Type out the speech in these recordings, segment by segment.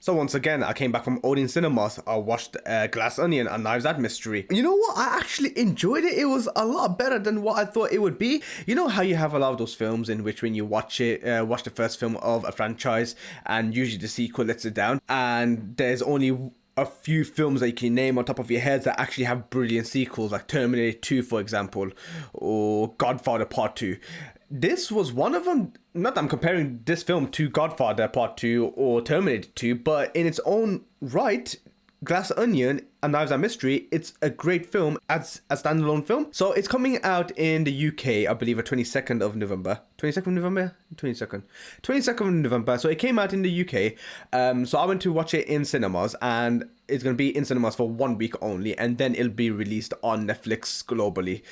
So once again, I came back from Odeon Cinemas. I watched Glass Onion and Knives Out Mystery. You know what? I actually enjoyed it. It was a lot better than what I thought it would be. You know how you have a lot of those films in which when you watch watch the first film of a franchise and usually the sequel lets it down, and there's only a few films that you can name on top of your heads that actually have brilliant sequels, like Terminator 2, for example, or Godfather Part 2. This was one of them. Not that I'm comparing this film to Godfather Part 2 or Terminator 2, but in its own right, Glass Onion and Knives Out Mystery, it's a great film as a standalone film. So it's coming out in the UK, I believe, on 22nd of November. 22nd of November? 22nd. 22nd of November. So it came out in the UK. So I went to watch it in cinemas, and it's going to be in cinemas for 1 week only, and then it'll be released on Netflix globally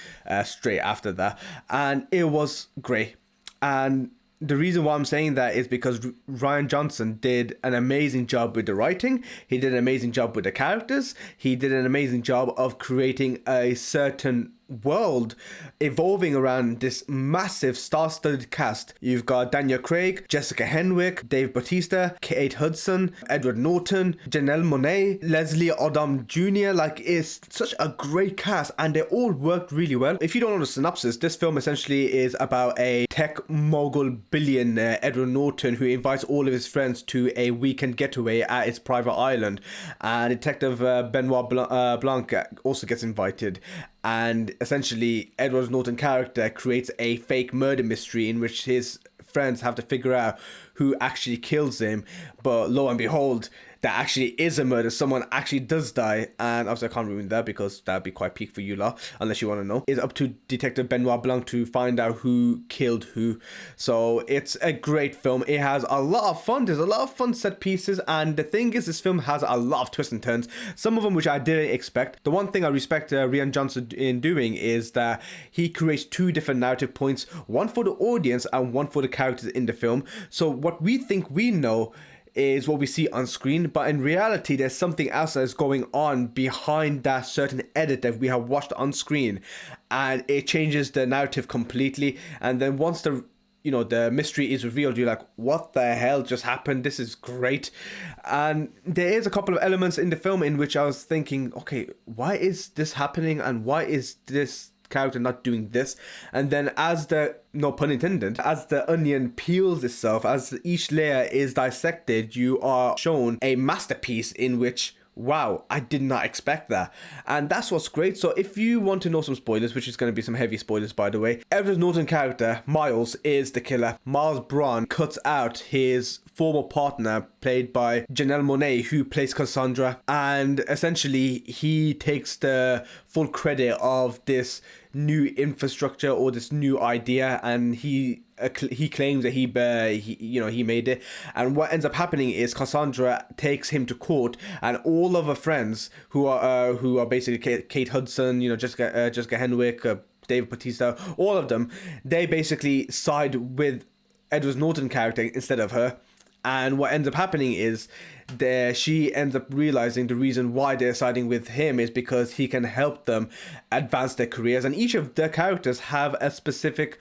straight after that. And it was great. And the reason why I'm saying that is because Rian Johnson did an amazing job with the writing. He did an amazing job with the characters. He did an amazing job of creating a certain world evolving around this massive star-studded cast. You've got Daniel Craig, Jessica Henwick, Dave Bautista, Kate Hudson, Edward Norton, Janelle Monáe, Leslie Odom Jr. Like, it's such a great cast, and they all worked really well. If you don't know the synopsis, this film essentially is about a tech mogul billionaire, Edward Norton, who invites all of his friends to a weekend getaway at his private island, and Detective Benoit Blanc also gets invited. And essentially, Edward Norton's character creates a fake murder mystery in which his friends have to figure out who actually kills him. But lo and behold, that actually is a murder. Someone actually does die. And obviously, I can't ruin that because that'd be quite peak for you lot, unless you want to know. It's up to Detective Benoit Blanc to find out who killed who. So it's a great film. It has a lot of fun. There's a lot of fun set pieces. And the thing is, this film has a lot of twists and turns. Some of them which I didn't expect. The one thing I respect Rian Johnson in doing is that he creates two different narrative points. One for the audience and one for the characters in the film. So what we think we know is what we see on screen, but in reality there's something else that is going on behind that certain edit that we have watched on screen, and it changes the narrative completely. And then once the mystery is revealed, you're like, what the hell just happened? This is great. And there is a couple of elements in the film in which I was thinking, okay, why is this happening, and why is this character not doing this? And then as the, no pun intended, as the onion peels itself, as each layer is dissected, you are shown a masterpiece in which, wow, I did not expect that. And that's what's great. So if you want to know some spoilers, which is going to be some heavy spoilers by the way, Edward Norton character, Miles, is the killer. Miles Braun cuts out his former partner, played by Janelle Monáe, who plays Cassandra, and essentially he takes the full credit of this new infrastructure or this new idea, and he claims that he made it. And what ends up happening is Cassandra takes him to court, and all of her friends who are basically Kate Hudson, Jessica Henwick, Dave Bautista, all of them, they basically side with Edward Norton character instead of her. And what ends up happening is she ends up realizing the reason why they're siding with him is because he can help them advance their careers. And each of their characters have a specific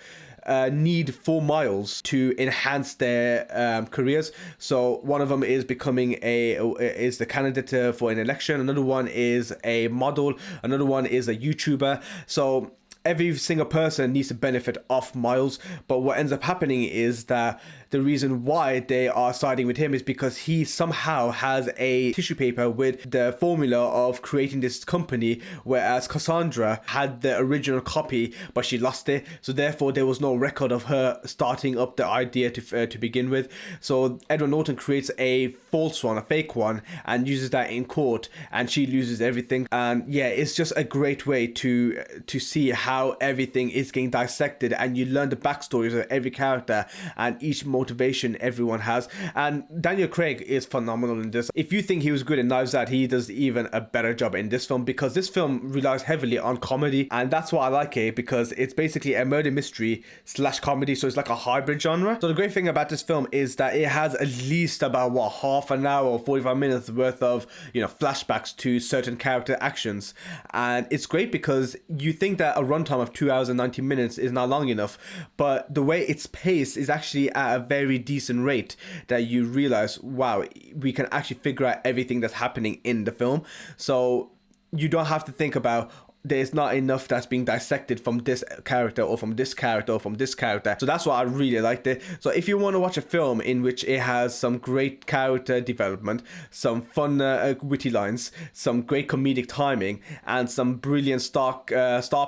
need for Miles to enhance their careers. So one of them is becoming is the candidate for an election. Another one is a model. Another one is a YouTuber. So every single person needs to benefit off Miles, but what ends up happening is that the reason why they are siding with him is because he somehow has a tissue paper with the formula of creating this company, whereas Cassandra had the original copy, but she lost it. So therefore, there was no record of her starting up the idea to begin with. So Edward Norton creates a false one, a fake one, and uses that in court, and she loses everything. And yeah, it's just a great way to see how everything is getting dissected, and you learn the backstories of every character and each motivation everyone has. And Daniel Craig is phenomenal in this. If you think he was good in Knives Out, he does even a better job in this film, because this film relies heavily on comedy, and that's why I like it, because it's basically a murder mystery / comedy, so it's like a hybrid genre. So the great thing about this film is that it has at least about half an hour or 45 minutes worth of flashbacks to certain character actions, and it's great because you think that a runtime of 2 hours and 90 minutes is not long enough, but the way it's paced is actually at a very decent rate that you realize, wow, we can actually figure out everything that's happening in the film. So you don't have to think about there's not enough that's being dissected from this character or from this character or from this character. So that's why I really liked it. So if you want to watch a film in which it has some great character development, some fun witty lines, some great comedic timing, and some brilliant star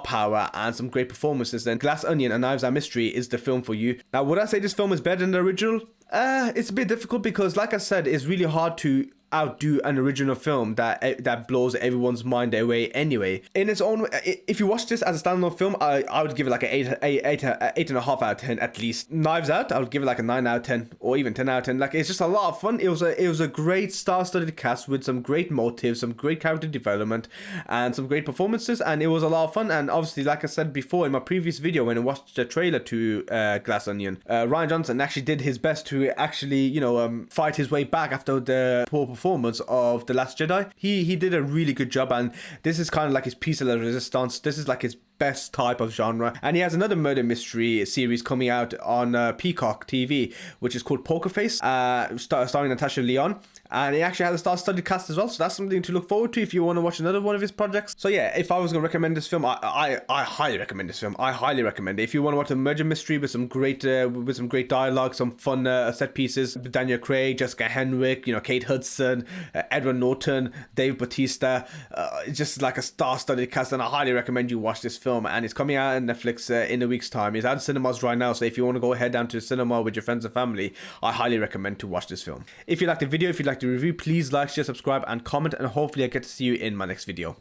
power and some great performances, then Glass Onion: A Knives Out Mystery is the film for you. Now, would I say this film is better than the original? It's a bit difficult because, like I said, it's really hard to outdo an original film that blows everyone's mind away anyway. In its own way, if you watch this as a standalone film, I would give it like an 8.5 out of 10 at least. Knives Out, I would give it like a 9 out of 10 or even 10 out of 10. Like, it's just a lot of fun. It was a great star-studded cast with some great motives, some great character development, and some great performances, and it was a lot of fun. And obviously, like I said before in my previous video when I watched the trailer to Glass Onion, Rian Johnson actually did his best to actually, fight his way back after the poor performance of The Last Jedi. He did a really good job, and this is kind of like his piece of the resistance. This is like his best type of genre. And he has another murder mystery series coming out on Peacock TV, which is called Poker Face, starring Natasha Lyonne. And he actually has a star-studded cast as well, so that's something to look forward to if you want to watch another one of his projects. So yeah, if I was going to recommend this film, I highly recommend this film. I highly recommend it. If you want to watch a murder mystery with some great dialogue, some fun set pieces, Daniel Craig, Jessica Henwick, Kate Hudson, Edward Norton, Dave Bautista, just like a star-studded cast, and I highly recommend you watch this film. And it's coming out on Netflix in a week's time. It's out in cinemas right now, so if you want to go head down to the cinema with your friends and family, I highly recommend to watch this film. If you like the video, if you like the review, please like, share, subscribe, and comment, and hopefully I get to see you in my next video.